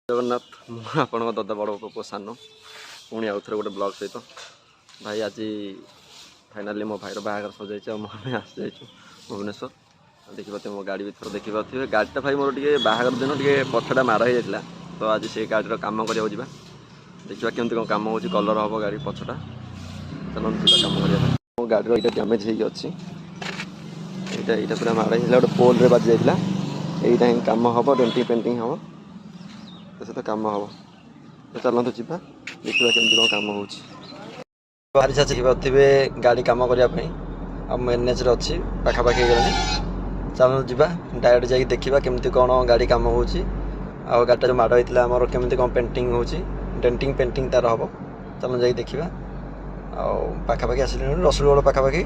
जगन्नाथ आपण दादा बड़ पुओ सान पुणी आउ थे गोटे ब्लॉग सहित भाई आज फाइनाली मो भाईर बाहर सजाई आम आसी जाइए भुवनेश्वर देखिए मो गाड़ी भी थोड़ा देखिए गाड़ीटा भाई मोर टे बाहर दिन टे पछटा माड़ हो जाता तो आज से गाड़ी कम करा देखा केमती कौन कम हो कलर हम गाड़ी पछटा चलो कम करवा मो गाड़ी ये डैमेज होगी यहाँ पूरा माड़ गोटे पोल रे बाजी जाता यहीटा ही कम हम डेंटिंग पेंटिंग हम तो से कम हम तो चलते जा देखा केमती कौन कम हो बाहरी देखिए गाड़ी कम करने आम एनएच अच्छी पाखापाखि गलानी चलो जा डायरेक्ट जा देखा केमती कौन गाड़ी कम हो गाड़ी जो माड़ होता है केमती कौन पेंटिंग हो डेंटिंग पेंटिंग तार हम चलो जा देखा आखापाखि आसिल रसुलगढ़ पाखापाखि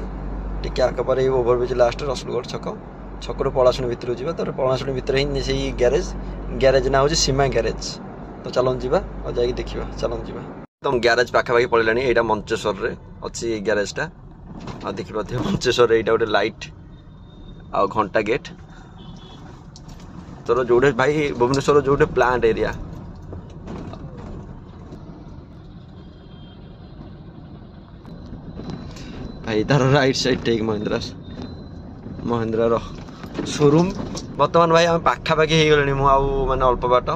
टी आग पर ओभरब्रिज लास्ट रसुलगढ़ छक छकू पलाशुणी भितर जा तो पलाशुणी भितर ही से ग्यारेज ना हूँ सीमा ग्यारेज तो चलो जा और जा देखा चलो जा एकदम ग्यारेज पाखापाखि पड़ेगा यहाँ मंचेश्वर रे अच्छी ग्यारेजटा आ देखिए मंचेश्वर यहाँ गोटे लाइट आ घंटा गेट तोर जो भाई भुवनेश्वर जो प्लांट एरिया भाई तार right side Tech Mahindra showroom बर्तमान भाई आम पाखापाखि हो गले माने अल्प बाट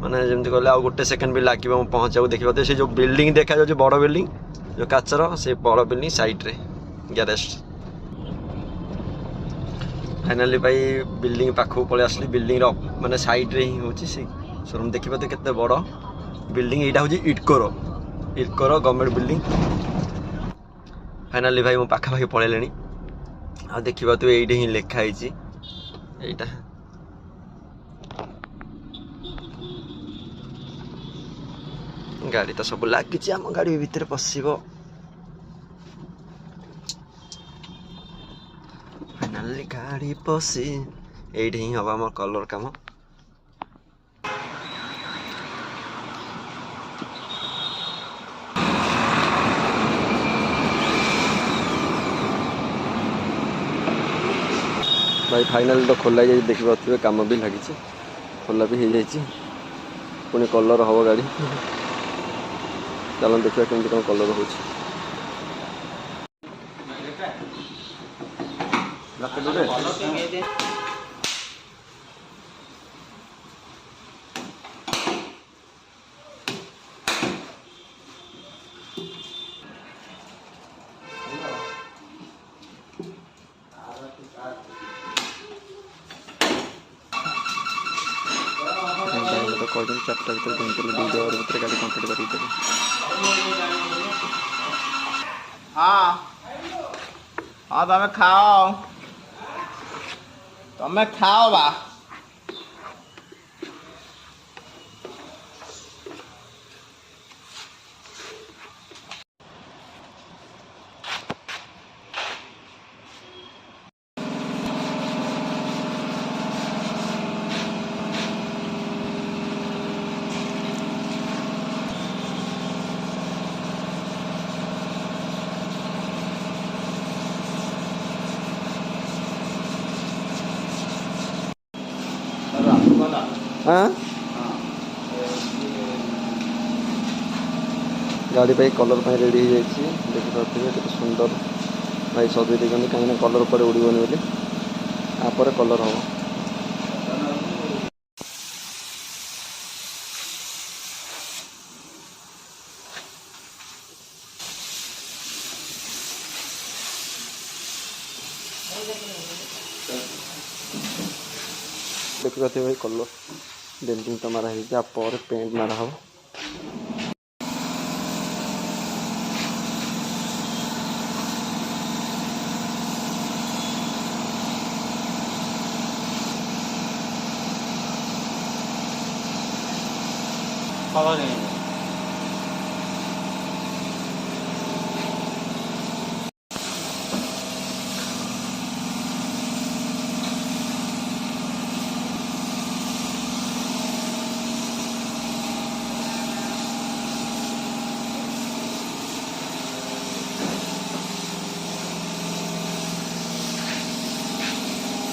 माने जमती कहले आ गोटे सेकेंड भी लगे पहुँचा देखिए से जो बिल्डिंग देखा जो बड़ बिल्डिंग जो काचर से बड़ बिल्डिंग साइड रे ग्यारेज फाइनाली भाई बिल्डिंग पाखक पलि आसली बिल्डिंग माने साइड रे ही हूँ शोरूम देखिए केते बड़ बिल्डिंग यहाँ हूँ इटकोर गवर्नमेंट बिल्डिंग फाइनाली भाई मो पाखापाखि पलैले आ देखा तो ये ही लिखाई यहाँ गाड़ी तो सब लगी आम गाड़ी भितर पशिब फाइनाली गाड़ी पशि ये ही हम आम कलर काम भाई फाइनाल तो खोला जाए देखिए कम भी लगी खोला भी हो जाए पुणी कलर हम गाड़ी चलो देखिए केमती कौन कलर हो कह चार्टा भर दिन 2 आवर भर गाड़ी कंप्लीट कर हाँ हाँ तुम्हें खाओ बा हाँ गाड़ी भाई कलर पर रेडी हो देखिए के सुंदर भाई सजे देखते कहीं कलर पर उड़बनी बोली आप कलर हम देखिए भाई कलर डेंटिंग तो मारा है पेंट मारा हम कलर